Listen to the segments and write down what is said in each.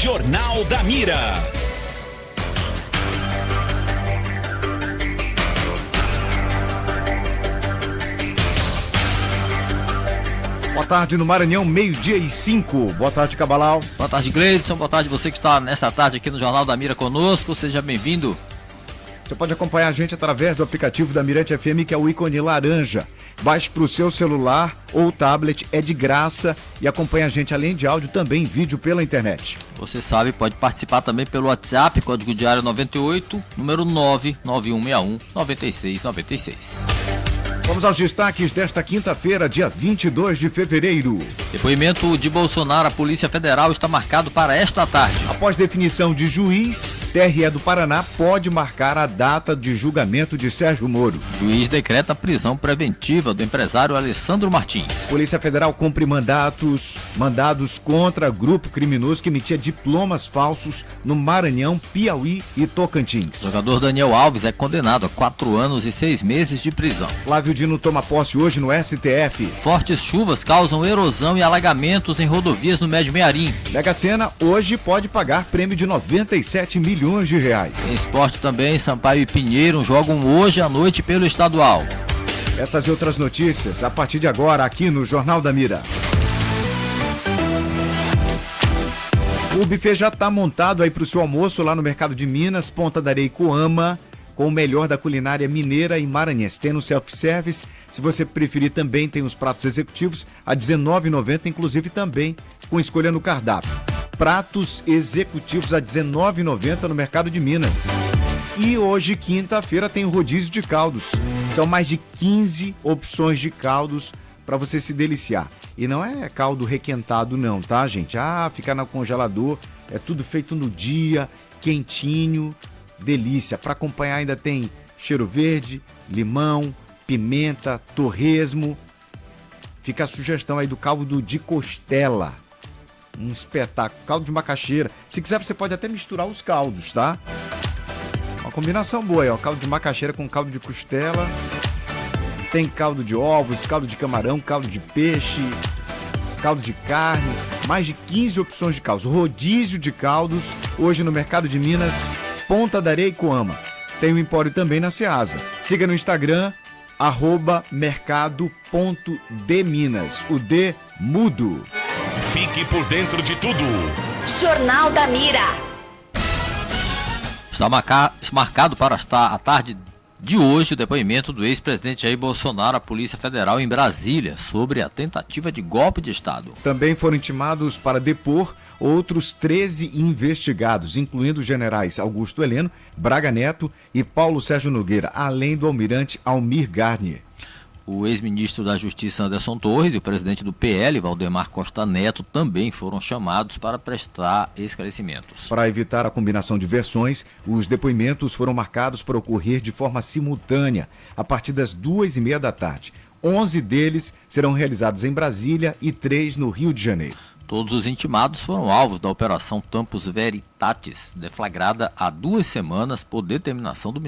Jornal da Mira. Boa tarde no Maranhão, 12:05. Boa tarde, Cabalau. Boa tarde, Gleidson. Boa tarde você que está nessa tarde aqui no Jornal da Mira conosco. Seja bem-vindo. Você pode acompanhar a gente através do aplicativo da Mirante FM, que é o ícone laranja. Baixe para o seu celular ou tablet, é de graça, e acompanhe a gente além de áudio, também em vídeo pela internet. Você sabe, pode participar também pelo WhatsApp, código diário 98, número 99161-9696. Vamos aos destaques desta quinta-feira, dia 22 de fevereiro. Depoimento de Bolsonaro à Polícia Federal está marcado para esta tarde. Após definição de juiz, TRE do Paraná pode marcar a data de julgamento de Sérgio Moro. Juiz decreta a prisão preventiva do empresário Alessandro Martins. Polícia Federal cumpre mandados contra grupo criminoso que emitia diplomas falsos no Maranhão, Piauí e Tocantins. O jogador Daniel Alves é condenado a 4 anos e 6 meses de prisão. Flávio Dino toma posse hoje no STF. Fortes chuvas causam erosão e alagamentos em rodovias no Médio Mearim. Mega Sena hoje pode pagar prêmio de 97 milhões de reais. Em esporte também, Sampaio e Pinheiro jogam hoje à noite pelo estadual. Essas e outras notícias a partir de agora aqui no Jornal da Mira. O buffet já está montado aí para o seu almoço lá no Mercado de Minas, Ponta da Areia e Coama, com o melhor da culinária mineira e maranhense. Tem no self-service, se você preferir também tem os pratos executivos a R$19,90, inclusive também com escolha no cardápio. Pratos executivos a R$19,90 no Mercado de Minas. E hoje, quinta-feira, tem o rodízio de caldos. São mais de 15 opções de caldos para você se deliciar. E não é caldo requentado não, tá, gente? Ficar no congelador, é tudo feito no dia, quentinho. Delícia. Para acompanhar ainda tem cheiro verde, limão, pimenta, torresmo. Fica a sugestão aí do caldo de costela. Um espetáculo. Caldo de macaxeira. Se quiser você pode até misturar os caldos, tá? Uma combinação boa aí, ó. Caldo de macaxeira com caldo de costela. Tem caldo de ovos, caldo de camarão, caldo de peixe, caldo de carne. Mais de 15 opções de caldos. Rodízio de caldos hoje no Mercado de Minas, Ponta da Areia e Coama. Tem o Empório também na Ceasa. Siga no Instagram, @mercado.dminas. O D mudo. Fique por dentro de tudo. Jornal da Mira. Está marcado para a tarde de hoje o depoimento do ex-presidente Jair Bolsonaro à Polícia Federal em Brasília sobre a tentativa de golpe de Estado. Também foram intimados para depor outros 13 investigados, incluindo os generais Augusto Heleno, Braga Neto e Paulo Sérgio Nogueira, além do almirante Almir Garnier. O ex-ministro da Justiça Anderson Torres e o presidente do PL, Valdemar Costa Neto, também foram chamados para prestar esclarecimentos. Para evitar a combinação de versões, os depoimentos foram marcados para ocorrer de forma simultânea, a partir das 2:30 da tarde. 11 deles serão realizados em Brasília e 3 no Rio de Janeiro. Todos os intimados foram alvos da Operação Tempus Veritatis, deflagrada há 2 semanas por determinação do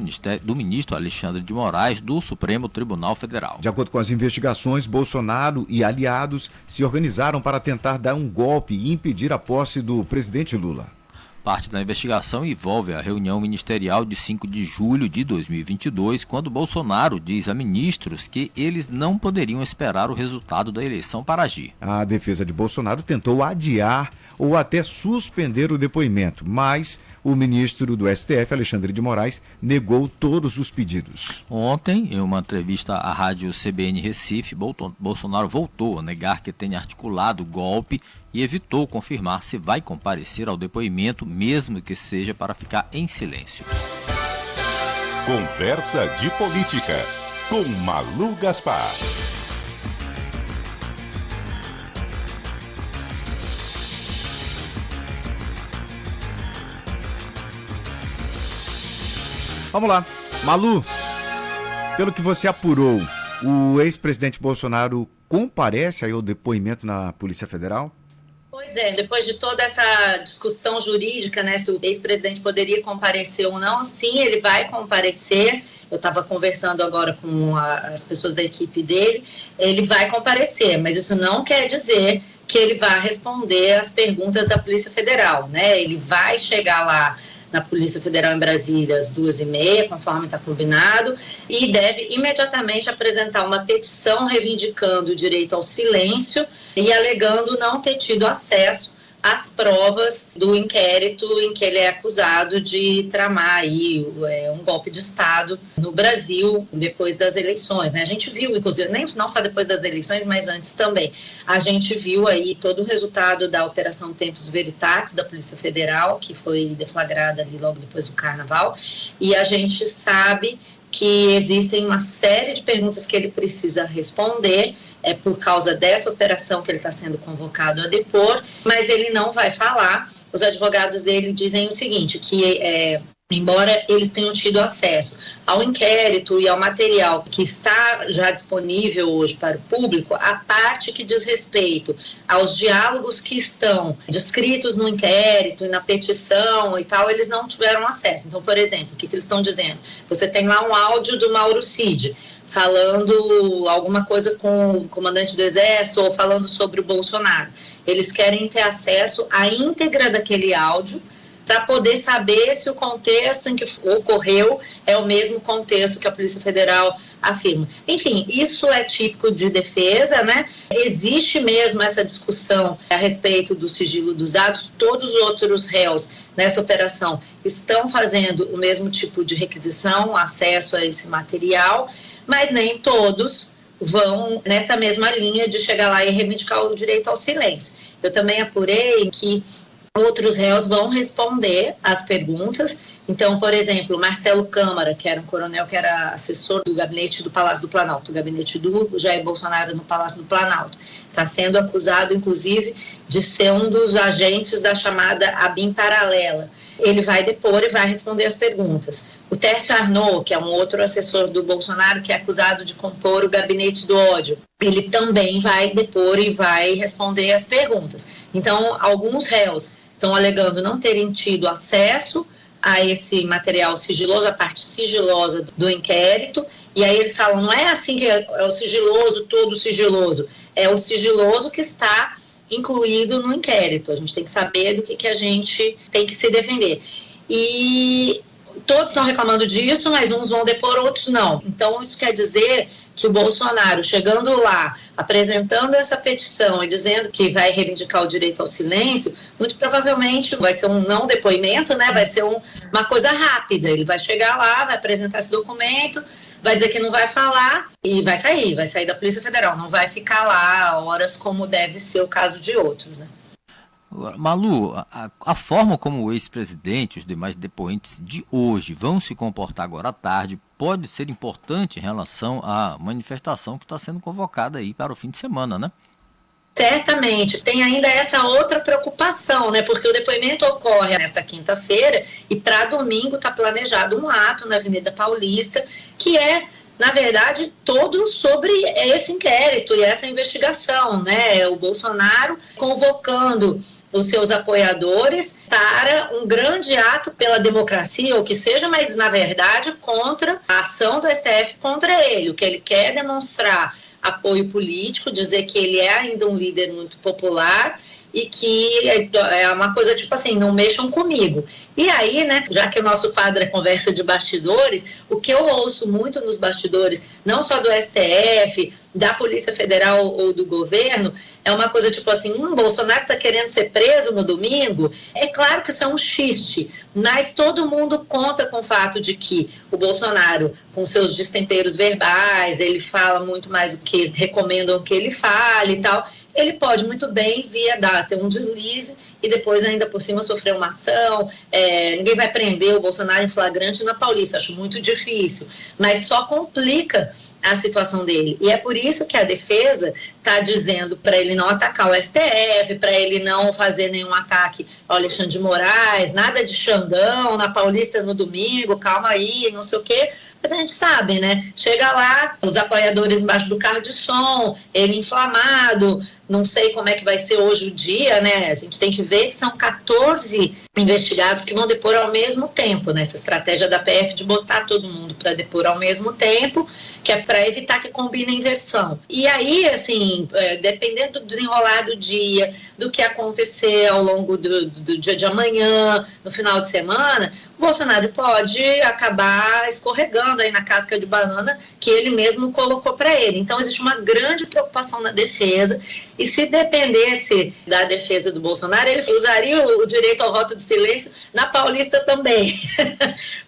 ministro Alexandre de Moraes do Supremo Tribunal Federal. De acordo com as investigações, Bolsonaro e aliados se organizaram para tentar dar um golpe e impedir a posse do presidente Lula. Parte da investigação envolve a reunião ministerial de 5 de julho de 2022, quando Bolsonaro diz a ministros que eles não poderiam esperar o resultado da eleição para agir. A defesa de Bolsonaro tentou adiar ou até suspender o depoimento, mas o ministro do STF, Alexandre de Moraes, negou todos os pedidos. Ontem, em uma entrevista à rádio CBN Recife, Bolsonaro voltou a negar que tenha articulado o golpe e evitou confirmar se vai comparecer ao depoimento, mesmo que seja para ficar em silêncio. Conversa de Política, com Malu Gaspar. Vamos lá. Malu, pelo que você apurou, o ex-presidente Bolsonaro comparece aí ao depoimento na Polícia Federal? Pois é, depois de toda essa discussão jurídica, né, se o ex-presidente poderia comparecer ou não, sim, ele vai comparecer. Eu estava conversando agora com as pessoas da equipe dele, ele vai comparecer, mas isso não quer dizer que ele vai responder às perguntas da Polícia Federal, né? Ele vai chegar lá na Polícia Federal em Brasília às 2h30, conforme está combinado, e deve imediatamente apresentar uma petição reivindicando o direito ao silêncio e alegando não ter tido acesso às provas do inquérito em que ele é acusado de tramar aí um golpe de Estado no Brasil depois das eleições, né? A gente viu, inclusive, não só depois das eleições, mas antes também, a gente viu aí todo o resultado da Operação Tempus Veritatis da Polícia Federal, que foi deflagrada ali logo depois do Carnaval, e a gente sabe que existem uma série de perguntas que ele precisa responder, por causa dessa operação que ele está sendo convocado a depor, mas ele não vai falar. Os advogados dele dizem o seguinte, que embora eles tenham tido acesso ao inquérito e ao material que está já disponível hoje para o público, a parte que diz respeito aos diálogos que estão descritos no inquérito e na petição e tal, eles não tiveram acesso. Então, por exemplo, o que eles estão dizendo? Você tem lá um áudio do Mauro Cid falando alguma coisa com o comandante do Exército ou falando sobre o Bolsonaro. Eles querem ter acesso à íntegra daquele áudio para poder saber se o contexto em que ocorreu é o mesmo contexto que a Polícia Federal afirma. Enfim, isso é típico de defesa, né? Existe mesmo essa discussão a respeito do sigilo dos dados. Todos os outros réus nessa operação estão fazendo o mesmo tipo de requisição, acesso a esse material, mas nem todos vão nessa mesma linha de chegar lá e reivindicar o direito ao silêncio. Eu também apurei que outros réus vão responder às perguntas. Então, por exemplo, Marcelo Câmara, que era um coronel que era assessor do gabinete do Palácio do Planalto, o gabinete do Jair Bolsonaro no Palácio do Planalto, está sendo acusado, inclusive, de ser um dos agentes da chamada ABIN paralela. Ele vai depor e vai responder as perguntas. O Tércio Arnaud, que é um outro assessor do Bolsonaro, que é acusado de compor o gabinete do ódio, ele também vai depor e vai responder as perguntas. Então, alguns réus estão alegando não terem tido acesso a esse material sigiloso, a parte sigilosa do inquérito, e aí eles falam, não é assim que é o sigiloso, todo sigiloso, é o sigiloso que está incluído no inquérito. A gente tem que saber do que a gente tem que se defender. E todos estão reclamando disso, mas uns vão depor, outros não. Então, isso quer dizer que o Bolsonaro, chegando lá, apresentando essa petição e dizendo que vai reivindicar o direito ao silêncio, muito provavelmente vai ser um não depoimento, né? Vai ser uma coisa rápida. Ele vai chegar lá, vai apresentar esse documento, vai dizer que não vai falar e vai sair da Polícia Federal, não vai ficar lá horas como deve ser o caso de outros, né? Malu, a forma como o ex-presidente e os demais depoentes de hoje vão se comportar agora à tarde pode ser importante em relação à manifestação que está sendo convocada aí para o fim de semana, né? Certamente. Tem ainda essa outra preocupação, né? Porque o depoimento ocorre nesta quinta-feira e para domingo está planejado um ato na Avenida Paulista que é, na verdade, todo sobre esse inquérito e essa investigação, né? O Bolsonaro convocando os seus apoiadores para um grande ato pela democracia, ou que seja, mas, na verdade, contra a ação do STF contra ele. O que ele quer é demonstrar apoio político, dizer que ele é ainda um líder muito popular e que é uma coisa tipo assim, não mexam comigo. E aí, né, já que o nosso quadro é conversa de bastidores, o que eu ouço muito nos bastidores, não só do STF, da Polícia Federal ou do governo, é uma coisa tipo assim, Bolsonaro está querendo ser preso no domingo. É claro que isso é um xiste, mas todo mundo conta com o fato de que o Bolsonaro, com seus destemperos verbais, ele fala muito mais do que recomendam que ele fale e tal, ele pode muito bem ter um deslize e depois ainda por cima sofrer uma ação. Ninguém vai prender o Bolsonaro em flagrante na Paulista, acho muito difícil, mas só complica a situação dele. E é por isso que a defesa está dizendo para ele não atacar o STF, para ele não fazer nenhum ataque ao Alexandre de Moraes, nada de Xandão na Paulista no domingo, calma aí, não sei o quê. Mas a gente sabe, né? Chega lá, os apoiadores embaixo do carro de som, ele inflamado, Não sei como é que vai ser hoje o dia, né? A gente tem que ver que são 14 investigados que vão depor ao mesmo tempo, né? Essa estratégia da PF de botar todo mundo para depor ao mesmo tempo, que é para evitar que combine a inversão. E aí, assim, dependendo do desenrolar do dia, do que acontecer ao longo do dia de amanhã, no final de semana, o Bolsonaro pode acabar escorregando aí na casca de banana que ele mesmo colocou para ele. Então, existe uma grande preocupação na defesa, e se dependesse da defesa do Bolsonaro, ele usaria o direito ao voto de silêncio na Paulista também.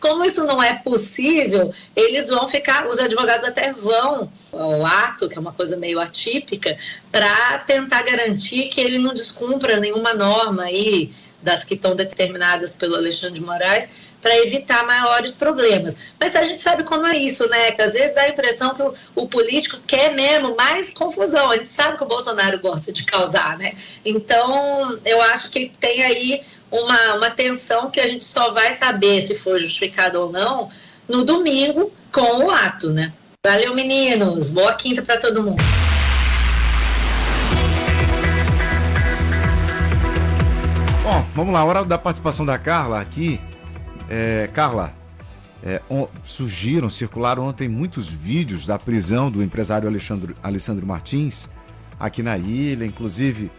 Como isso não é possível, eles vão ficar, os advogados até vão ao ato, que é uma coisa meio atípica, para tentar garantir que ele não descumpra nenhuma norma aí das que estão determinadas pelo Alexandre de Moraes, para evitar maiores problemas. Mas a gente sabe como é isso, né? Que às vezes dá a impressão que o político quer mesmo mais confusão. A gente sabe que o Bolsonaro gosta de causar, né? Então, eu acho que tem aí uma tensão que a gente só vai saber se for justificado ou não no domingo com o ato, né? Valeu, meninos. Boa quinta para todo mundo. Bom, vamos lá. Hora da participação da Carla aqui. Carla, circularam ontem muitos vídeos da prisão do empresário Alessandro Martins aqui na ilha, inclusive,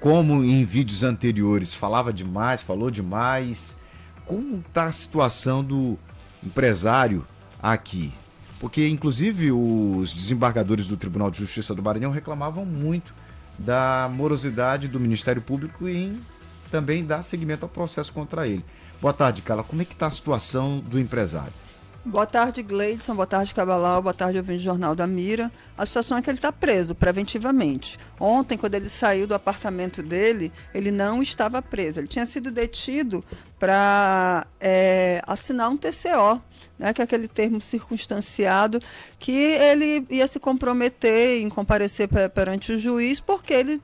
como em vídeos anteriores falou demais. Como está a situação do empresário aqui? Porque, inclusive, os desembargadores do Tribunal de Justiça do Maranhão reclamavam muito da morosidade do Ministério Público e também dar seguimento ao processo contra ele. Boa tarde, Carla. Como é que está a situação do empresário? Boa tarde, Gleidson. Boa tarde, Cabalau. Boa tarde, ouvinte do Jornal da Mira. A situação é que ele está preso preventivamente. Ontem, quando ele saiu do apartamento dele, ele não estava preso. Ele tinha sido detido para assinar um TCO, né, que é aquele termo circunstanciado, que ele ia se comprometer em comparecer perante o juiz, porque ele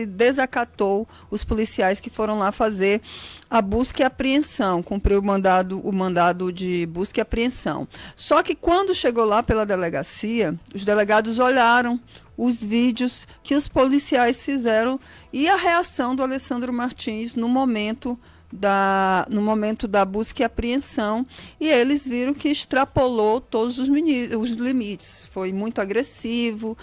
desacatou os policiais que foram lá fazer a busca e apreensão, cumpriu o mandado de busca e apreensão. Só que quando chegou lá pela delegacia, os delegados olharam os vídeos que os policiais fizeram e a reação do Alessandro Martins no momento da busca e apreensão, e eles viram que extrapolou todos os limites, foi muito agressivo,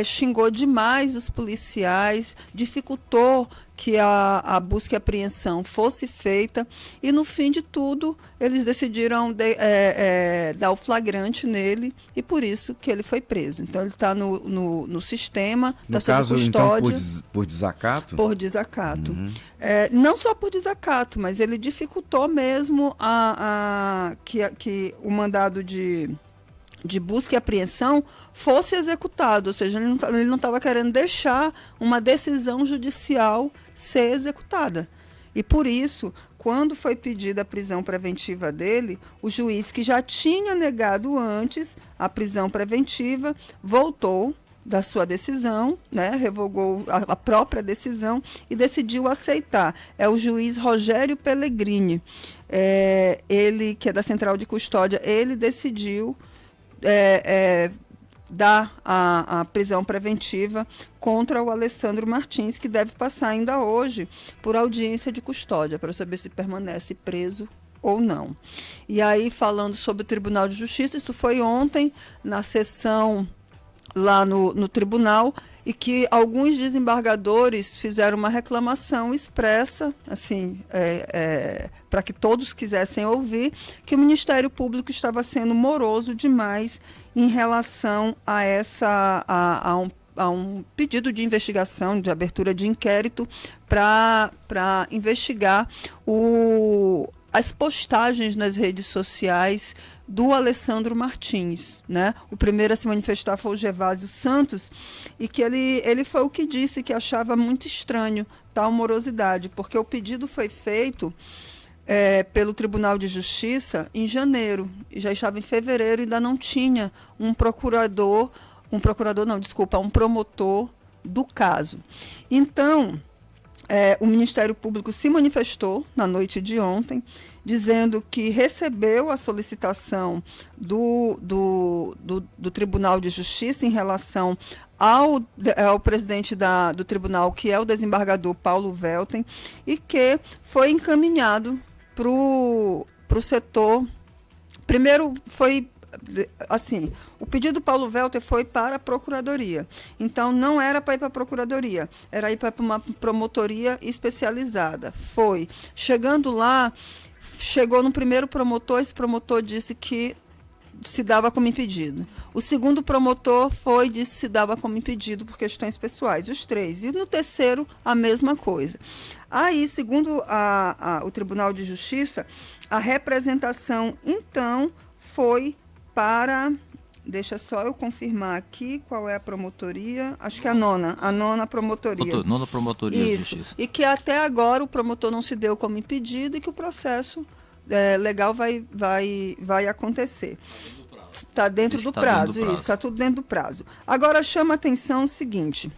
xingou demais os policiais, dificultou que a busca e apreensão fosse feita, e no fim de tudo eles decidiram dar o flagrante nele, e por isso que ele foi preso. Então ele está no sistema, está sob custódia. Então, por desacato? Por desacato. Não só por desacato, mas ele dificultou mesmo que o mandado de busca e apreensão fosse executado, ou seja, ele não estava querendo deixar uma decisão judicial ser executada. E por isso, quando foi pedida a prisão preventiva dele, o juiz, que já tinha negado antes a prisão preventiva, voltou da sua decisão, né, revogou a própria decisão e decidiu aceitar. É o juiz Rogério Pellegrini, ele, que é da Central de Custódia, ele decidiu dar a prisão preventiva contra o Alessandro Martins, que deve passar ainda hoje por audiência de custódia, para saber se permanece preso ou não. E aí, falando sobre o Tribunal de Justiça, isso foi ontem, na sessão lá no tribunal, e que alguns desembargadores fizeram uma reclamação expressa, assim, para que todos quisessem ouvir, que o Ministério Público estava sendo moroso demais em relação a um pedido de investigação, de abertura de inquérito, para investigar as postagens nas redes sociais do Alessandro Martins, né? O primeiro a se manifestar foi o Gervásio Santos, e que ele foi o que disse que achava muito estranho tal morosidade, porque o pedido foi feito pelo Tribunal de Justiça em janeiro, e já estava em fevereiro, e ainda não tinha um promotor do caso. Então, o Ministério Público se manifestou na noite de ontem, dizendo que recebeu a solicitação do Tribunal de Justiça em relação ao presidente do tribunal, que é o desembargador Paulo Welten, e que foi encaminhado para o setor. Primeiro foi assim, o pedido do Paulo Welten foi para a Procuradoria. Então, não era para ir para a Procuradoria, era ir para uma promotoria especializada. Foi. Chegando lá, chegou no primeiro promotor, esse promotor disse que se dava como impedido. O segundo promotor disse que se dava como impedido por questões pessoais, os 3. E no terceiro, a mesma coisa. Aí, segundo o Tribunal de Justiça, a representação, então, foi para... Deixa só eu confirmar aqui qual é a promotoria. Acho que é a nona promotoria. Nona promotoria de justiça. E que até agora o promotor não se deu como impedido e que o processo legal vai acontecer. Está dentro do prazo, isso, está tudo dentro do prazo. Agora chama a atenção o seguinte...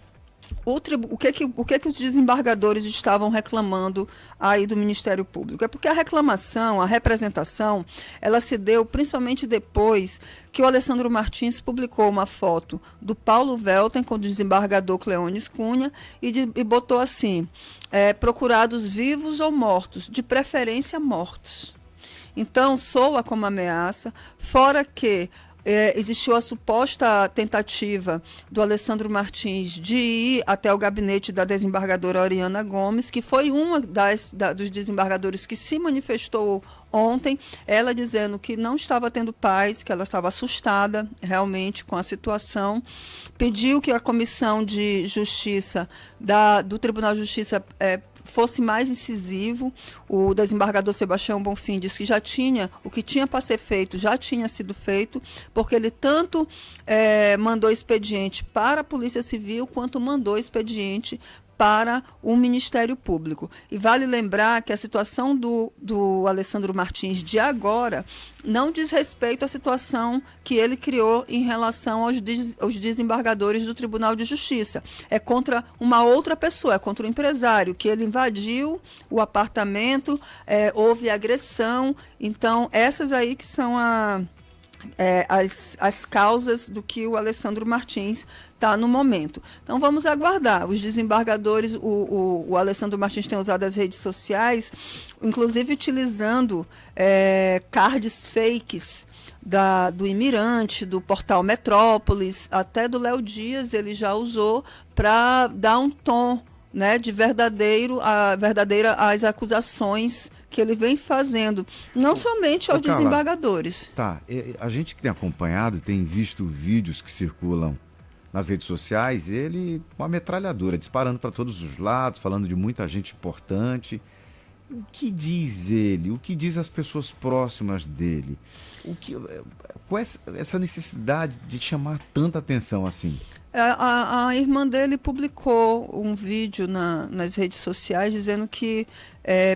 O que os desembargadores estavam reclamando aí do Ministério Público? É porque a reclamação, a representação, ela se deu principalmente depois que o Alessandro Martins publicou uma foto do Paulo Welten com o desembargador Cleones Cunha e botou assim, procurados vivos ou mortos, de preferência mortos. Então, soa como ameaça, fora que existiu a suposta tentativa do Alessandro Martins de ir até o gabinete da desembargadora Oriana Gomes, que foi uma dos desembargadores que se manifestou ontem, ela dizendo que não estava tendo paz, que ela estava assustada realmente com a situação, pediu que a Comissão de Justiça do Tribunal de Justiça fosse mais incisivo. O desembargador Sebastião Bonfim disse que o que tinha para ser feito já tinha sido feito, porque ele tanto mandou expediente para a Polícia Civil, quanto mandou expediente para o Ministério Público. E vale lembrar que a situação do Alessandro Martins de agora não diz respeito à situação que ele criou em relação aos desembargadores do Tribunal de Justiça. É contra uma outra pessoa, é contra o empresário, que ele invadiu o apartamento, houve agressão. Então, essas aí que são as causas do que o Alessandro Martins está no momento. Então vamos aguardar. Os desembargadores, o Alessandro Martins tem usado as redes sociais, inclusive utilizando cards fakes do Imirante, do portal Metrópolis, até do Léo Dias ele já usou para dar um tom, né, de verdadeira às acusações que ele vem fazendo, não somente aos desembargadores. Tá, a gente que tem acompanhado, tem visto vídeos que circulam nas redes sociais, ele com uma metralhadora, disparando para todos os lados, falando de muita gente importante. O que diz ele? O que diz as pessoas próximas dele? Qual é essa necessidade de chamar tanta atenção assim? A irmã dele publicou um vídeo nas redes sociais dizendo que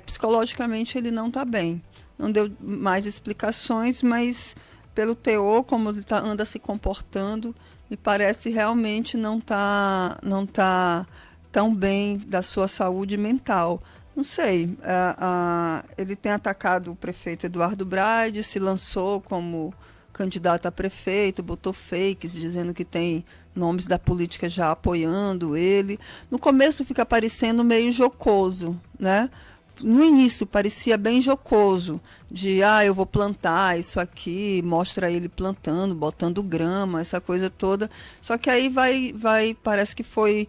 psicologicamente ele não está bem. Não deu mais explicações, mas pelo teor, como ele anda se comportando, me parece realmente não tá tão bem da sua saúde mental. Não sei, ele tem atacado o prefeito Eduardo Braide, se lançou como candidato a prefeito, botou fakes dizendo que tem nomes da política já apoiando ele. No começo fica parecendo meio jocoso, né? No início parecia bem jocoso, de eu vou plantar isso aqui, mostra ele plantando, botando grama, essa coisa toda. Só que aí parece que foi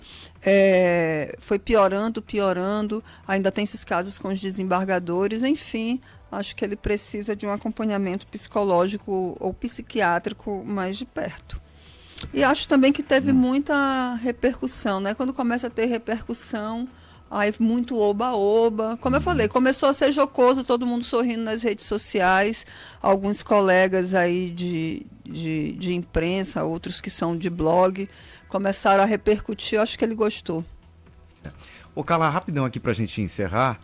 piorando, ainda tem esses casos com os desembargadores, enfim, acho que ele precisa de um acompanhamento psicológico ou psiquiátrico mais de perto. E acho também que teve muita repercussão, né? Quando começa a ter repercussão, aí muito oba-oba. Como eu falei, começou a ser jocoso, todo mundo sorrindo nas redes sociais, alguns colegas aí de imprensa, outros que são de blog, começaram a repercutir, eu acho que ele gostou. Ô Carla, rapidão aqui pra gente encerrar.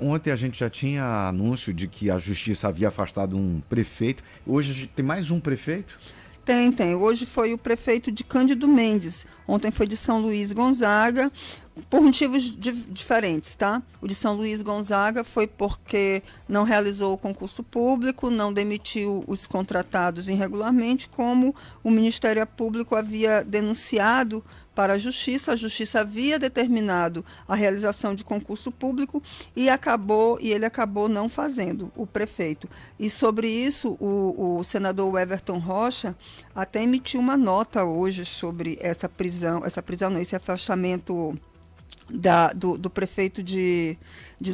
Ontem a gente já tinha anúncio de que a Justiça havia afastado um prefeito. Hoje tem mais um prefeito? Tem. Hoje foi o prefeito de Cândido Mendes. Ontem foi de São Luís Gonzaga, por motivos diferentes, tá? O de São Luís Gonzaga foi porque não realizou o concurso público, não demitiu os contratados irregularmente, como o Ministério Público havia denunciado para a Justiça havia determinado a realização de concurso público e ele acabou não fazendo, o prefeito. E sobre isso, o senador Everton Rocha até emitiu uma nota hoje sobre esse afastamento do prefeito de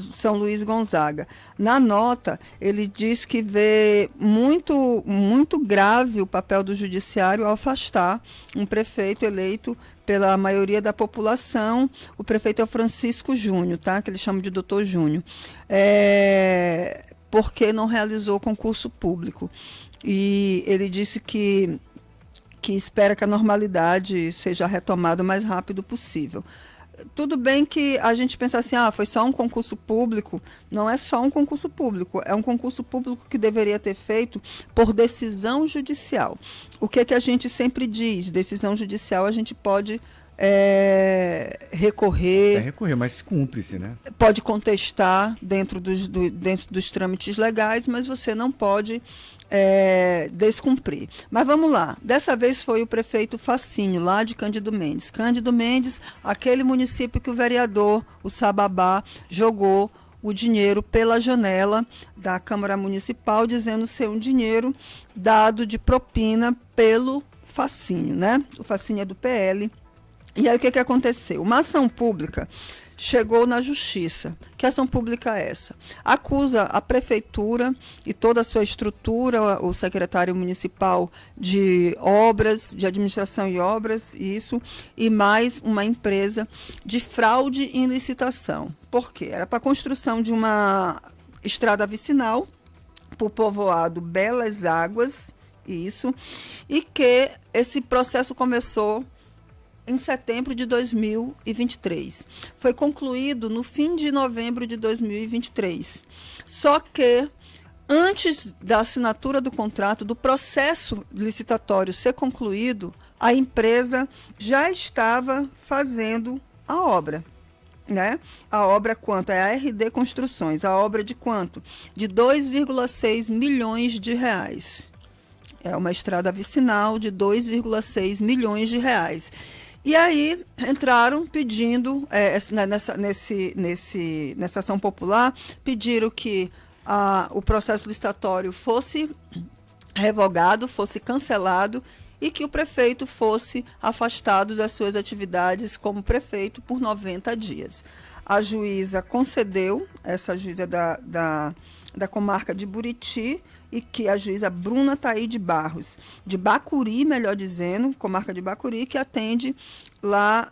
São Luís Gonzaga. Na nota, ele diz que vê muito, muito grave o papel do judiciário ao afastar um prefeito eleito pela maioria da população. O prefeito é o Francisco Júnior, tá? Que eles chamam de Doutor Júnior. Porque não realizou concurso público. E ele disse que espera que a normalidade seja retomada o mais rápido possível. Tudo bem que a gente pensa assim, foi só um concurso público. Não é só um concurso público, é um concurso público que deveria ter feito por decisão judicial. O que a gente sempre diz? Decisão judicial a gente pode recorrer. Recorrer, mas cumpre-se, né? Pode contestar dentro dos trâmites legais, mas você não pode descumprir. Mas vamos lá. Dessa vez foi o prefeito Facinho, lá de Cândido Mendes. Cândido Mendes, aquele município que o vereador, o Sababá, jogou o dinheiro pela janela da Câmara Municipal, dizendo ser um dinheiro dado de propina pelo Facinho, né? O Facinho é do PL. E aí o que aconteceu? Uma ação pública chegou na Justiça. Que ação pública é essa? Acusa a Prefeitura e toda a sua estrutura, o secretário municipal de obras, de administração e obras, e mais uma empresa de fraude em licitação. Por quê? Era para a construção de uma estrada vicinal para o povoado Belas Águas, e que esse processo começou em setembro de 2023. Foi concluído no fim de novembro de 2023. Só que, antes da assinatura do contrato, do processo licitatório ser concluído, a empresa já estava fazendo a obra. Né? A obra quanto? É a RD Construções. A obra de quanto? De 2,6 milhões de reais. É uma estrada vicinal de 2,6 milhões de reais. E aí entraram pedindo, nessa ação popular, pediram que o processo licitatório fosse revogado, fosse cancelado e que o prefeito fosse afastado das suas atividades como prefeito por 90 dias. A juíza concedeu, essa juíza da comarca de Buriti, e que a juíza Bruna Taide Barros, de Bacuri, melhor dizendo, comarca de Bacuri, que atende lá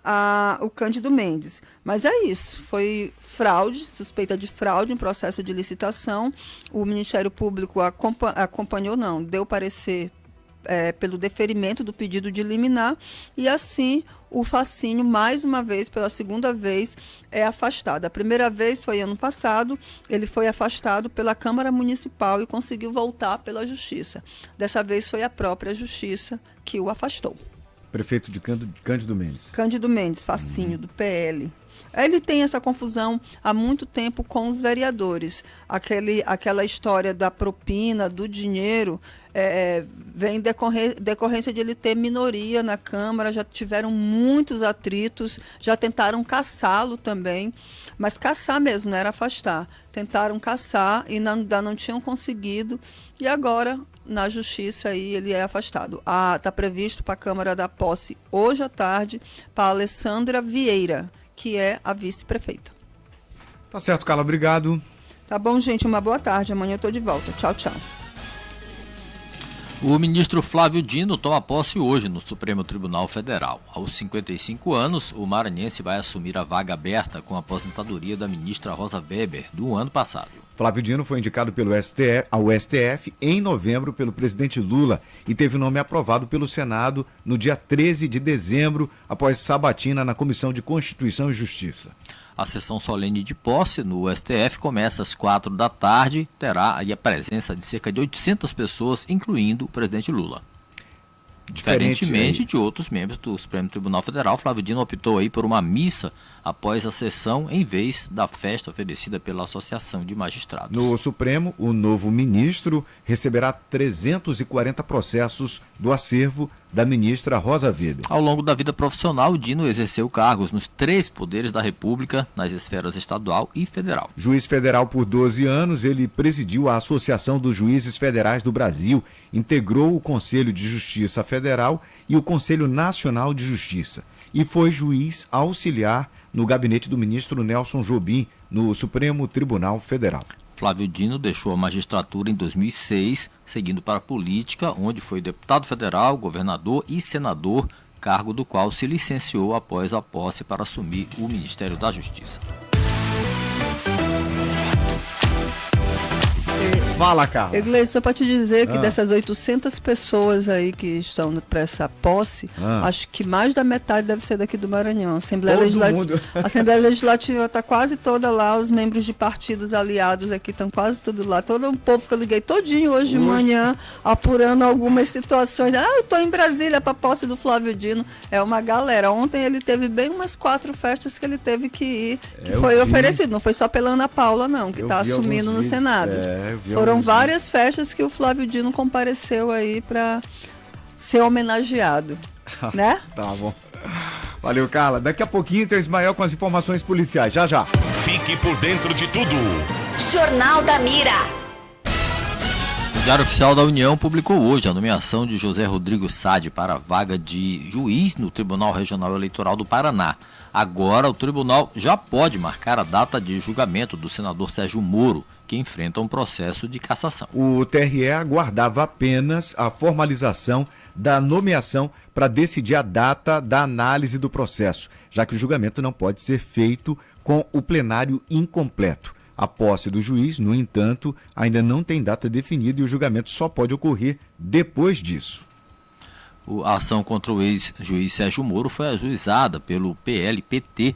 o Cândido Mendes. Mas é isso, foi fraude, suspeita de fraude em processo de licitação. O Ministério Público acompanhou, deu parecer pelo deferimento do pedido de liminar, e assim o Facinho, mais uma vez, pela segunda vez, é afastado. A primeira vez foi ano passado, ele foi afastado pela Câmara Municipal e conseguiu voltar pela Justiça. Dessa vez foi a própria Justiça que o afastou. Prefeito de Cândido Mendes. Cândido Mendes, Facinho, do PL. Ele tem essa confusão há muito tempo com os vereadores. Aquela história da propina, do dinheiro, vem decorrência de ele ter minoria na Câmara, já tiveram muitos atritos, já tentaram caçá-lo também, mas caçar mesmo, não era afastar. Tentaram caçar e ainda não tinham conseguido, e agora, na Justiça, aí ele é afastado. Está previsto para a Câmara dar posse hoje à tarde para a Alessandra Vieira, que é a vice-prefeita. Tá certo, Carla, obrigado. Tá bom, gente, uma boa tarde. Amanhã eu estou de volta. Tchau, tchau. O ministro Flávio Dino toma posse hoje no Supremo Tribunal Federal. Aos 55 anos, o maranhense vai assumir a vaga aberta com a aposentadoria da ministra Rosa Weber, do ano passado. Flávio Dino foi indicado ao STF em novembro pelo presidente Lula e teve o nome aprovado pelo Senado no dia 13 de dezembro, após sabatina na Comissão de Constituição e Justiça. A sessão solene de posse no STF começa às 4 da tarde, terá aí a presença de cerca de 800 pessoas, incluindo o presidente Lula. Diferentemente de outros membros do Supremo Tribunal Federal, Flávio Dino optou aí por uma missa após a sessão em vez da festa oferecida pela Associação de Magistrados. No Supremo, o novo ministro receberá 340 processos do acervo da ministra Rosa Weber. Ao longo da vida profissional, Dino exerceu cargos nos 3 poderes da República, nas esferas estadual e federal. Juiz federal por 12 anos, ele presidiu a Associação dos Juízes Federais do Brasil, integrou o Conselho de Justiça Federal e o Conselho Nacional de Justiça e foi juiz auxiliar no gabinete do ministro Nelson Jobim, no Supremo Tribunal Federal. Flávio Dino deixou a magistratura em 2006, seguindo para a política, onde foi deputado federal, governador e senador, cargo do qual se licenciou após a posse para assumir o Ministério da Justiça. Fala, Carla. Iglesias, só para te dizer que dessas 800 pessoas aí que estão para essa posse, acho que mais da metade deve ser daqui do Maranhão. A Assembleia Legislativa está quase toda lá, os membros de partidos aliados aqui estão quase tudo lá. Todo o povo que eu liguei todinho hoje de manhã, apurando algumas situações. Eu estou em Brasília para a posse do Flávio Dino. É uma galera. Ontem ele teve bem umas 4 festas que ele teve que ir, que foi oferecido. Não foi só pela Ana Paula, não, que está assumindo no Senado. Foram várias festas que o Flávio Dino compareceu aí para ser homenageado, né? Tá bom. Valeu, Carla. Daqui a pouquinho tem o Ismael com as informações policiais. Já, já. Fique por dentro de tudo. Jornal da Mira. O Diário Oficial da União publicou hoje a nomeação de José Rodrigo Sade para a vaga de juiz no Tribunal Regional Eleitoral do Paraná. Agora, o tribunal já pode marcar a data de julgamento do senador Sérgio Moro, que enfrenta um processo de cassação. O TRE aguardava apenas a formalização da nomeação para decidir a data da análise do processo, já que o julgamento não pode ser feito com o plenário incompleto. A posse do juiz, no entanto, ainda não tem data definida e o julgamento só pode ocorrer depois disso. A ação contra o ex-juiz Sérgio Moro foi ajuizada pelo PL-PT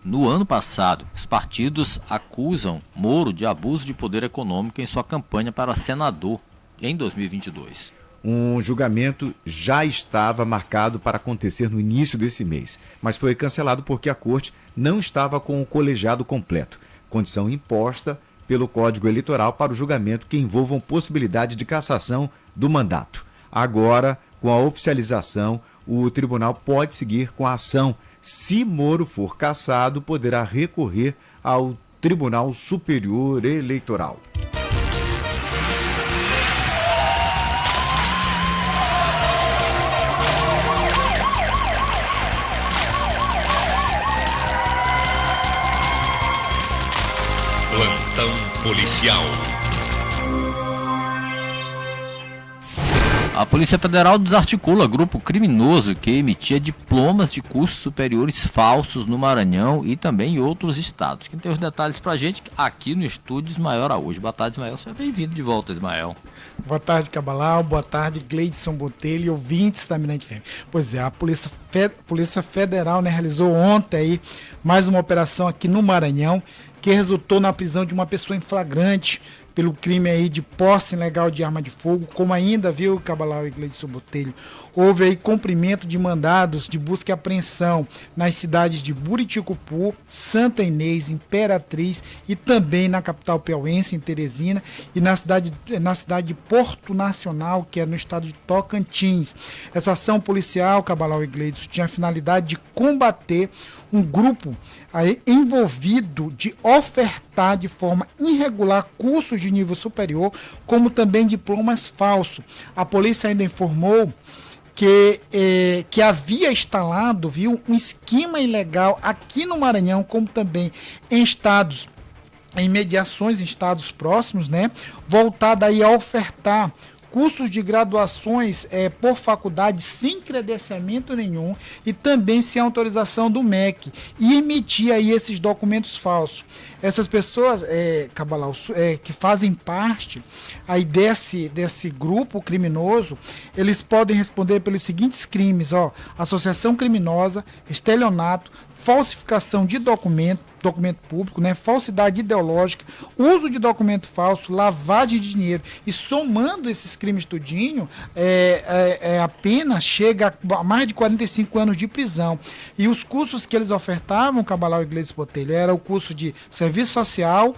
no ano passado. Os partidos acusam Moro de abuso de poder econômico em sua campanha para senador em 2022. Um julgamento já estava marcado para acontecer no início desse mês, mas foi cancelado porque a corte não estava com o colegiado completo, condição imposta pelo Código Eleitoral para o julgamento que envolvam possibilidade de cassação do mandato. Agora, com a oficialização, o tribunal pode seguir com a ação. Se Moro for cassado, poderá recorrer ao Tribunal Superior Eleitoral. Plantão policial. A Polícia Federal desarticula grupo criminoso que emitia diplomas de cursos superiores falsos no Maranhão e também em outros estados. Quem tem os detalhes pra gente aqui no estúdio, Ismael Araújo. Boa tarde, Ismael. Seja bem-vindo de volta, Ismael. Boa tarde, Cabalau. Boa tarde, Gleidson Botelho e ouvintes da Mirante FM. Pois é, a Polícia Federal realizou ontem aí mais uma operação aqui no Maranhão que resultou na prisão de uma pessoa em flagrante pelo crime aí de posse ilegal de arma de fogo, como ainda viu Cabalau e Gleidson Botelho. Houve aí cumprimento de mandados de busca e apreensão nas cidades de Buriticupu, Santa Inês, Imperatriz e também na capital piauiense, em Teresina, e na cidade de Porto Nacional, que é no estado de Tocantins. Essa ação policial, Cabalau e Gleidson, tinha a finalidade de combater um grupo aí envolvido de ofertar de forma irregular cursos de nível superior, como também diplomas falsos. A polícia ainda informou que havia instalado, um esquema ilegal aqui no Maranhão, como também em estados, em mediações em estados próximos, voltada aí a ofertar cursos de graduações por faculdade sem credenciamento nenhum e também sem autorização do MEC, e emitir aí esses documentos falsos. Essas pessoas, Cabalau, que fazem parte aí desse grupo criminoso, eles podem responder pelos seguintes crimes, associação criminosa, estelionato, falsificação de documento público, né, falsidade ideológica, uso de documento falso, lavagem de dinheiro. E somando esses crimes tudinho, a pena chega a mais de 45 anos de prisão. E os cursos que eles ofertavam, Cabalau e Gleides Botelho, era o curso de serviço social,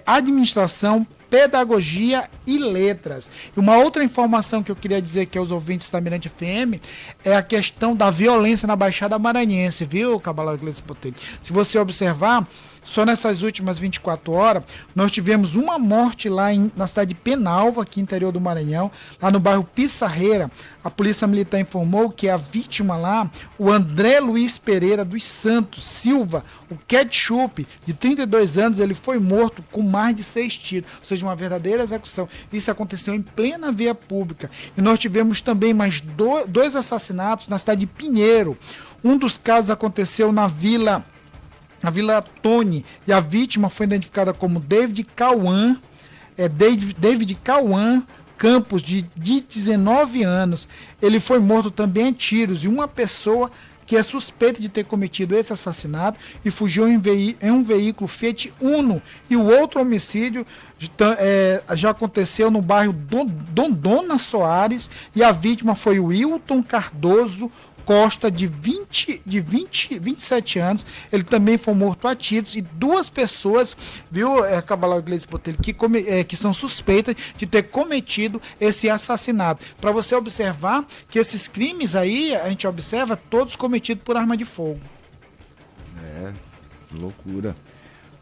administração, pedagogia e letras. E uma outra informação que eu queria dizer aqui aos ouvintes da Mirante FM é a questão da violência na Baixada Maranhense, viu, Cabalau e Gleides Botelho? Se você observar, só nessas últimas 24 horas, nós tivemos uma morte lá na cidade de Penalva, aqui no interior do Maranhão, lá no bairro Pissarreira. A Polícia Militar informou que a vítima lá, o André Luiz Pereira dos Santos Silva, o Ketchup, de 32 anos, ele foi morto com mais de 6 tiros, ou seja, uma verdadeira execução. Isso aconteceu em plena via pública. E nós tivemos também mais dois assassinatos na cidade de Pinheiro. Um dos casos aconteceu na Vila Tony, e a vítima foi identificada como David Cauã Campos, de 19 anos. Ele foi morto também a tiros, e uma pessoa que é suspeita de ter cometido esse assassinato e fugiu em um veículo Fiat Uno. E o outro homicídio já aconteceu no bairro Dona Soares, e a vítima foi o Wilton Cardoso Costa, de 27 anos. Ele também foi morto a tiros, e 2 pessoas, viu, Cabalau e Gleides Botelho, que são suspeitas de ter cometido esse assassinato. Para você observar que esses crimes aí, a gente observa todos cometidos por arma de fogo. Loucura.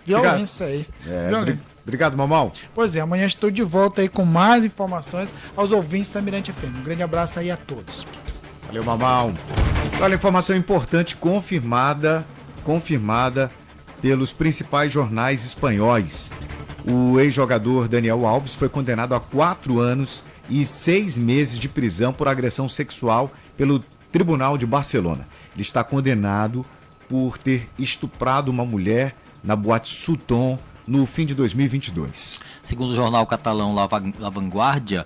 Violência aí. Violência. Obrigado, Mamal. Pois é, amanhã estou de volta aí com mais informações aos ouvintes da Mirante FM. Um grande abraço aí a todos. Valeu, Mamal. Olha, informação importante confirmada pelos principais jornais espanhóis. O ex-jogador Daniel Alves foi condenado a 4 anos e 6 meses de prisão por agressão sexual pelo Tribunal de Barcelona. Ele está condenado por ter estuprado uma mulher na Boate Sutton no fim de 2022. Segundo o jornal catalão La Vanguardia,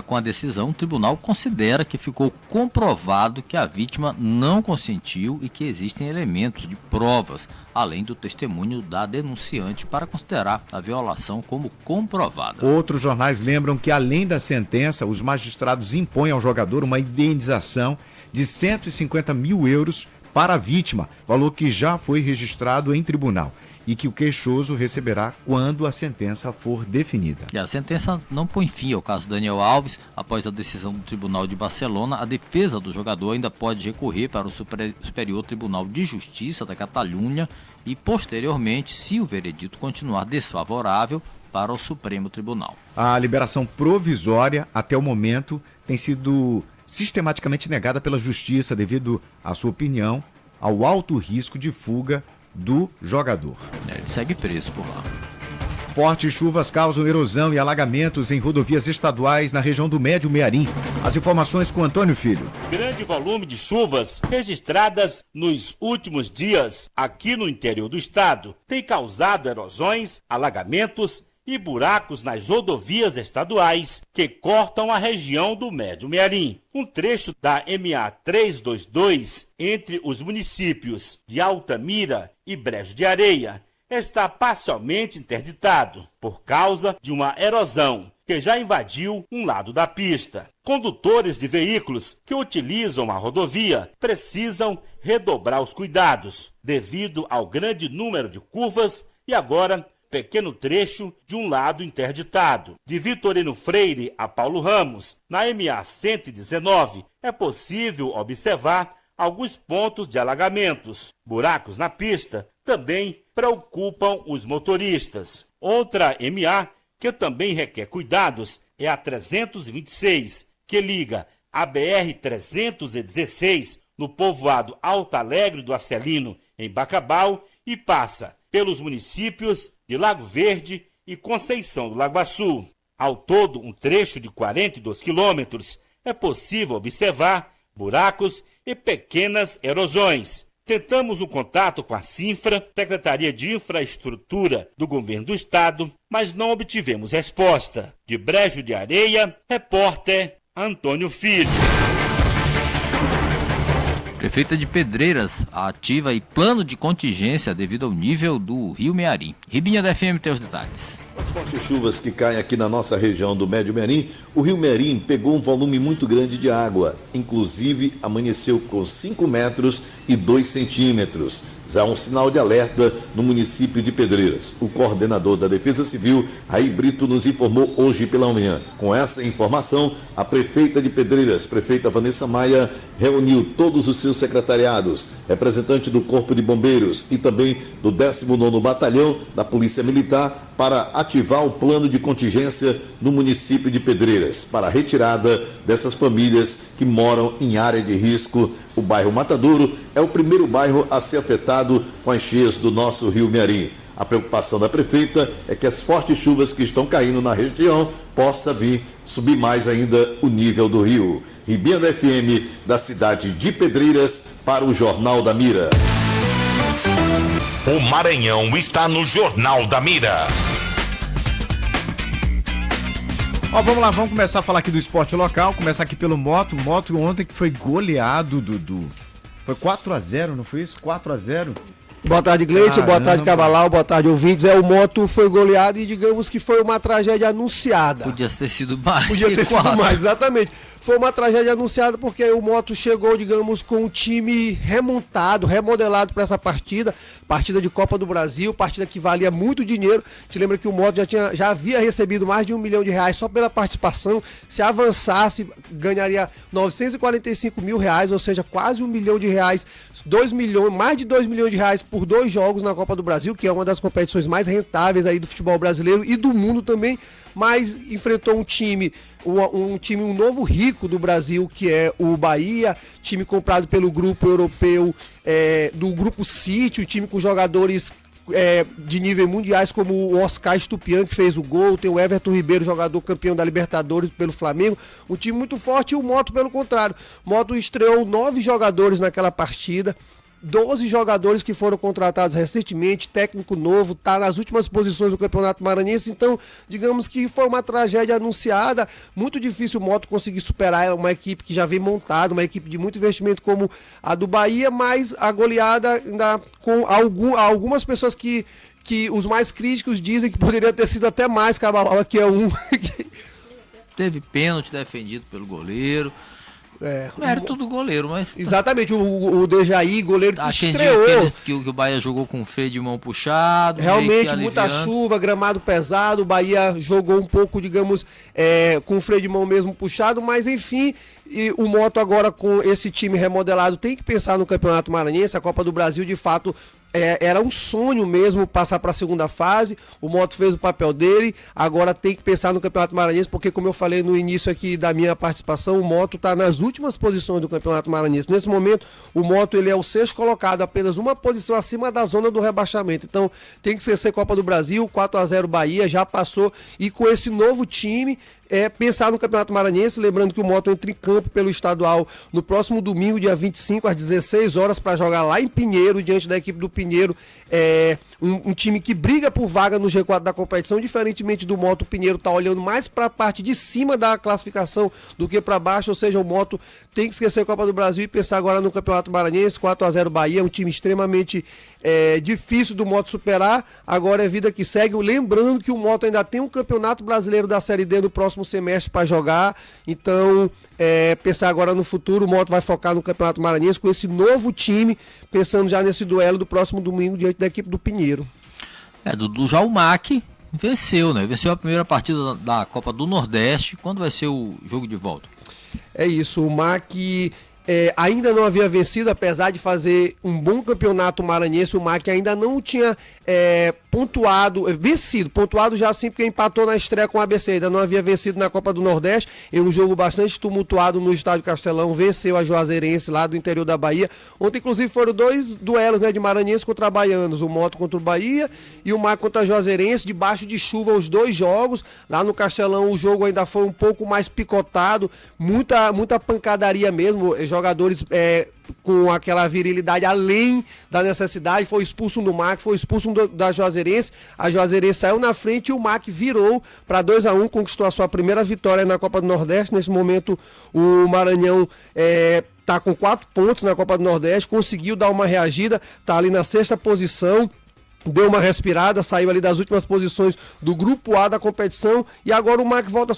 com a decisão, o tribunal considera que ficou comprovado que a vítima não consentiu e que existem elementos de provas, além do testemunho da denunciante, para considerar a violação como comprovada. Outros jornais lembram que, além da sentença, os magistrados impõem ao jogador uma indenização de 150 mil euros para a vítima, valor que já foi registrado em tribunal, e que o queixoso receberá quando a sentença for definida. E a sentença não põe fim ao caso Daniel Alves. Após a decisão do Tribunal de Barcelona, a defesa do jogador ainda pode recorrer para o Superior Tribunal de Justiça da Catalunha e, posteriormente, se o veredito continuar desfavorável, para o Supremo Tribunal. A liberação provisória, até o momento, tem sido sistematicamente negada pela Justiça devido, à sua opinião, ao alto risco de fuga do jogador. Ele segue preso por lá. Fortes chuvas causam erosão e alagamentos em rodovias estaduais na região do Médio Mearim. As informações com Antônio Filho. Grande volume de chuvas registradas nos últimos dias aqui no interior do estado tem causado erosões, alagamentos e buracos nas rodovias estaduais que cortam a região do Médio Mearim. Um trecho da MA 322 entre os municípios de Altamira e Brejo de Areia está parcialmente interditado por causa de uma erosão que já invadiu um lado da pista. Condutores de veículos que utilizam a rodovia precisam redobrar os cuidados devido ao grande número de curvas e agora pequeno trecho de um lado interditado. De Vitorino Freire a Paulo Ramos, na MA 119, é possível observar alguns pontos de alagamentos. Buracos na pista também preocupam os motoristas. Outra MA que também requer cuidados é a 326, que liga a BR-316 no povoado Alto Alegre do Acelino, em Bacabal, e passa pelos municípios de Lago Verde e Conceição do Lagoaçu. Ao todo, um trecho de 42 quilômetros, é possível observar buracos e pequenas erosões. Tentamos o contato com a Cinfra, Secretaria de Infraestrutura do Governo do Estado, mas não obtivemos resposta. De Brejo de Areia, repórter Antônio Filho. Prefeita de Pedreiras ativa e plano de contingência devido ao nível do Rio Mearim. Ribinha da FM tem os detalhes. As fortes chuvas que caem aqui na nossa região do Médio Mearim, o Rio Mearim pegou um volume muito grande de água. Inclusive, amanheceu com 5 metros e 2 centímetros. Já um sinal de alerta no município de Pedreiras. O coordenador da Defesa Civil, Raí Brito, nos informou hoje pela manhã. Com essa informação, a prefeita de Pedreiras, prefeita Vanessa Maia, reuniu todos os seus secretariados, representante do Corpo de Bombeiros e também do 19º Batalhão da Polícia Militar, para ativar o plano de contingência no município de Pedreiras, para a retirada dessas famílias que moram em área de risco. O bairro Matadouro é o primeiro bairro a ser afetado com as cheias do nosso Rio Mearim. A preocupação da prefeita é que as fortes chuvas que estão caindo na região possa vir subir mais ainda o nível do rio. Ribinha da FM, da cidade de Pedreiras, para o Jornal da Mira. O Maranhão está no Jornal da Mira. Vamos lá, vamos começar a falar aqui do esporte local. Começar aqui pelo Moto. Moto ontem que foi goleado, Dudu. Foi 4-0, não foi isso? 4-0. Boa tarde, Gleidson. Boa tarde, Cavalau. Boa tarde, ouvintes. O Moto foi goleado e digamos que foi uma tragédia anunciada. Podia ter sido mais. Podia ter sido mais, exatamente. Foi uma tragédia anunciada porque o Moto chegou, digamos, com um time remontado, remodelado para essa partida de Copa do Brasil, partida que valia muito dinheiro. Te lembra que o Moto já havia recebido mais de R$1 milhão só pela participação. Se avançasse, ganharia R$945 mil, ou seja, quase R$1 milhão, mais de R$2 milhões por 2 jogos na Copa do Brasil, que é uma das competições mais rentáveis aí do futebol brasileiro e do mundo também, mas enfrentou um novo rico do Brasil, que é o Bahia, time comprado pelo grupo europeu do Grupo City, o time com jogadores de nível mundiais como o Oscar Estupian, que fez o gol, tem o Everton Ribeiro, jogador campeão da Libertadores pelo Flamengo, um time muito forte, e o Moto pelo contrário. O Moto estreou 9 jogadores naquela partida, 12 jogadores que foram contratados recentemente, técnico novo, está nas últimas posições do Campeonato Maranhense, então digamos que foi uma tragédia anunciada, muito difícil o Moto conseguir superar uma equipe que já vem montada, uma equipe de muito investimento como a do Bahia, mas a goleada ainda com algumas pessoas que os mais críticos dizem que poderia ter sido até mais, Cabalau, que é um... Teve pênalti defendido pelo goleiro. Mérito do goleiro, mas... Exatamente, o Dejaí, goleiro que estreou. Que o Bahia jogou com freio de mão puxado. Realmente, muita chuva, gramado pesado, o Bahia jogou um pouco, digamos, com freio de mão mesmo puxado, mas enfim... E o Moto agora com esse time remodelado tem que pensar no Campeonato Maranhense. A Copa do Brasil de fato era um sonho mesmo passar para a segunda fase. O Moto fez o papel dele, agora tem que pensar no Campeonato Maranhense, porque como eu falei no início aqui da minha participação, o Moto está nas últimas posições do Campeonato Maranhense. Nesse momento o Moto ele é o 6º colocado, apenas uma posição acima da zona do rebaixamento. Então tem que ser Copa do Brasil, 4-0 Bahia, já passou, e com esse novo time pensar no Campeonato Maranhense, lembrando que o Moto entra em campo pelo estadual no próximo domingo, dia 25, às 16 horas, para jogar lá em Pinheiro, diante da equipe do Pinheiro, um time que briga por vaga no G4 da competição, diferentemente do Moto. O Pinheiro está olhando mais para a parte de cima da classificação do que para baixo, ou seja, o Moto tem que esquecer a Copa do Brasil e pensar agora no Campeonato Maranhense. 4-0 Bahia, um time extremamente difícil do Moto superar, agora é vida que segue, lembrando que o Moto ainda tem um Campeonato Brasileiro da Série D no próximo semestre para jogar, então pensar agora no futuro. O Moto vai focar no Campeonato Maranhense com esse novo time, pensando já nesse duelo do próximo domingo diante da equipe do Pinheiro. Dudu, já o MAC venceu, né? Venceu a primeira partida da Copa do Nordeste. Quando vai ser o jogo de volta? É isso, o MAC ainda não havia vencido, apesar de fazer um bom campeonato maranhense. O MAC ainda não tinha pontuado já sim, porque empatou na estreia com o ABC, ainda não havia vencido na Copa do Nordeste, em um jogo bastante tumultuado no Estádio Castelão, venceu a Juazeirense lá do interior da Bahia. Ontem inclusive foram 2 duelos, de maranhense contra baianos, o Moto contra o Bahia e o MAC contra a Juazeirense, debaixo de chuva os 2 jogos, lá no Castelão o jogo ainda foi um pouco mais picotado, muita pancadaria mesmo, jogadores com aquela virilidade além da necessidade, foi expulso do MAC, foi expulso da Juazeirense, a Juazeirense saiu na frente e o MAC virou para 2-1, conquistou a sua primeira vitória na Copa do Nordeste. Nesse momento o Maranhão está com 4 pontos na Copa do Nordeste, conseguiu dar uma reagida, está ali na 6ª posição, deu uma respirada, saiu ali das últimas posições do grupo A da competição e agora o MAC volta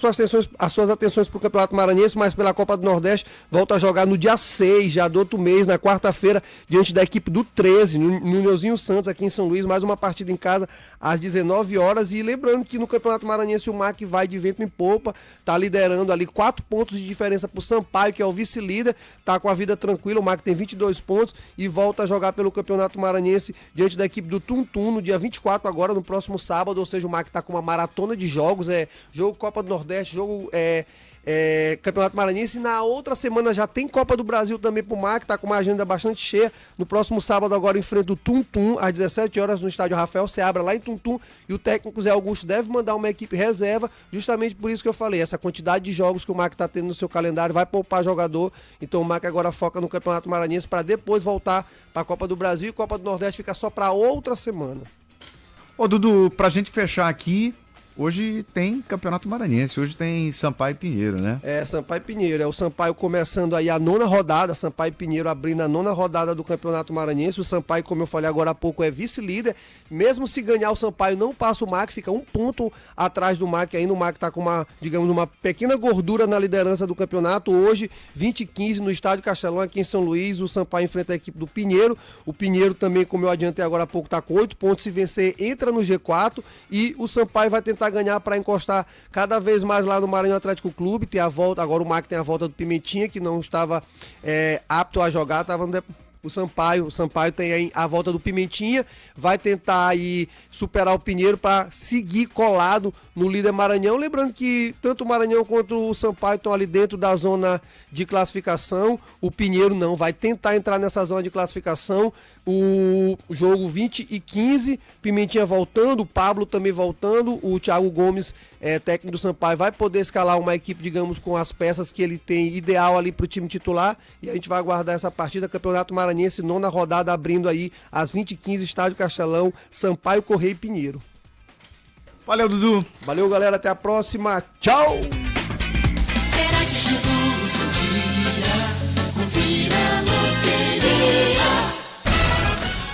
as suas atenções para o Campeonato Maranhense, mas pela Copa do Nordeste volta a jogar no dia 6, já do outro mês, na quarta-feira, diante da equipe do 13, no Neuzinho Santos, aqui em São Luís, mais uma partida em casa às 19 horas. E lembrando que no Campeonato Maranhense o MAC vai de vento em popa, tá liderando ali 4 pontos de diferença para o Sampaio, que é o vice-líder, tá com a vida tranquila, o MAC tem 22 pontos e volta a jogar pelo Campeonato Maranhense diante da equipe do Tuntum no dia 24 agora, no próximo sábado, ou seja, o MAC tá com uma maratona de jogos, jogo Copa do Nordeste, jogo Campeonato Maranhense, e na outra semana já tem Copa do Brasil também pro MAC, tá com uma agenda bastante cheia. No próximo sábado agora enfrenta o Tuntum, às 17 horas no estádio Rafael Seabra, lá em Tuntum, e o técnico Zé Augusto deve mandar uma equipe reserva, justamente por isso que eu falei, essa quantidade de jogos que o MAC tá tendo no seu calendário vai poupar jogador, então o MAC agora foca no Campeonato Maranhense para depois voltar para a Copa do Brasil, e Copa do Nordeste fica só para outra semana. Ô Dudu, pra gente fechar aqui, hoje tem Campeonato Maranhense, hoje tem Sampaio e Pinheiro, né? Sampaio e Pinheiro, o Sampaio começando aí a 9ª rodada, Sampaio e Pinheiro abrindo a 9ª rodada do Campeonato Maranhense. O Sampaio, como eu falei agora há pouco, é vice-líder, mesmo se ganhar o Sampaio não passa o MAC, fica 1 ponto atrás do MAC ainda. O MAC tá com uma pequena gordura na liderança do campeonato. Hoje, 20h15 no estádio Castelão, aqui em São Luís, o Sampaio enfrenta a equipe do Pinheiro. O Pinheiro também, como eu adiantei agora há pouco, tá com 8 pontos, se vencer entra no G4, e o Sampaio vai tentar ganhar para encostar cada vez mais lá no Maranhão Atlético Clube. Tem a volta, agora o MAC tem a volta do Pimentinha, que não estava apto a jogar, estava no o Sampaio tem aí a volta do Pimentinha, vai tentar aí superar o Pinheiro para seguir colado no líder Maranhão. Lembrando que tanto o Maranhão quanto o Sampaio estão ali dentro da zona de classificação. O Pinheiro não, vai tentar entrar nessa zona de classificação. O jogo 20h15, Pimentinha voltando, o Pablo também voltando, o Thiago Gomes, técnico do Sampaio, vai poder escalar uma equipe, digamos, com as peças que ele tem ideal ali para o time titular, e a gente vai aguardar essa partida. Campeonato Maranhense, 9ª rodada, abrindo aí às 20h15, estádio Castelão, Sampaio, Correia e Pinheiro. Valeu, Dudu. Valeu, galera, até a próxima, tchau! Será que chegou o seu dia? Confira a loteria.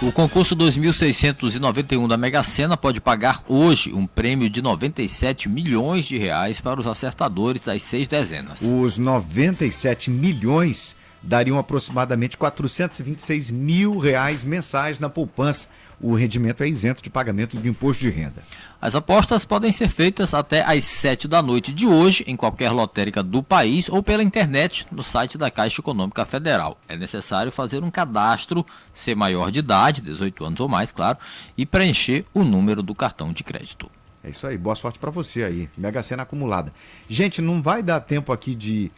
O concurso 2.691 da Mega Sena pode pagar hoje um prêmio de 97 milhões de reais para os acertadores das 6 dezenas. Os 97 milhões dariam aproximadamente 426 mil reais mensais na poupança. O rendimento é isento de pagamento de imposto de renda. As apostas podem ser feitas até às 7 da noite de hoje, em qualquer lotérica do país ou pela internet, no site da Caixa Econômica Federal. É necessário fazer um cadastro, ser maior de idade, 18 anos ou mais, claro, e preencher o número do cartão de crédito. É isso aí, boa sorte para você aí, Mega Sena acumulada. Gente, não vai dar tempo aqui de...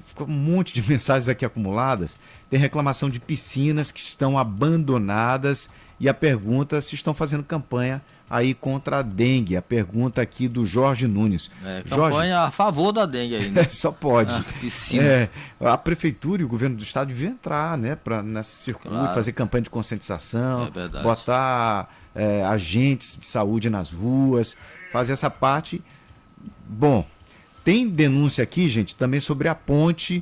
Ficou um monte de mensagens aqui acumuladas. Tem reclamação de piscinas que estão abandonadas e a pergunta se estão fazendo campanha aí contra a dengue. A pergunta aqui do Jorge Nunes. Campanha Jorge, a favor da dengue aí, né? Só pode. Piscina. A prefeitura e o governo do estado deviam entrar, né, nesse circuito, claro, fazer campanha de conscientização, botar agentes de saúde nas ruas, fazer essa parte. Bom, tem denúncia aqui, gente, também sobre a ponte,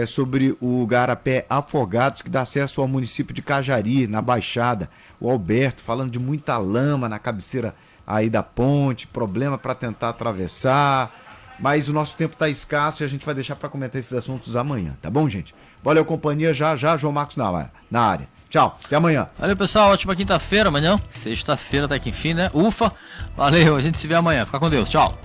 sobre o Garapé Afogados, que dá acesso ao município de Cajari, na Baixada. O Alberto falando de muita lama na cabeceira aí da ponte, problema para tentar atravessar. Mas o nosso tempo está escasso e a gente vai deixar para comentar esses assuntos amanhã, tá bom, gente? Valeu, companhia, já, João Marcos na área. Tchau, até amanhã. Valeu, pessoal, ótima quinta-feira, amanhã, sexta-feira até que enfim, né? Ufa, valeu, a gente se vê amanhã, fica com Deus, tchau.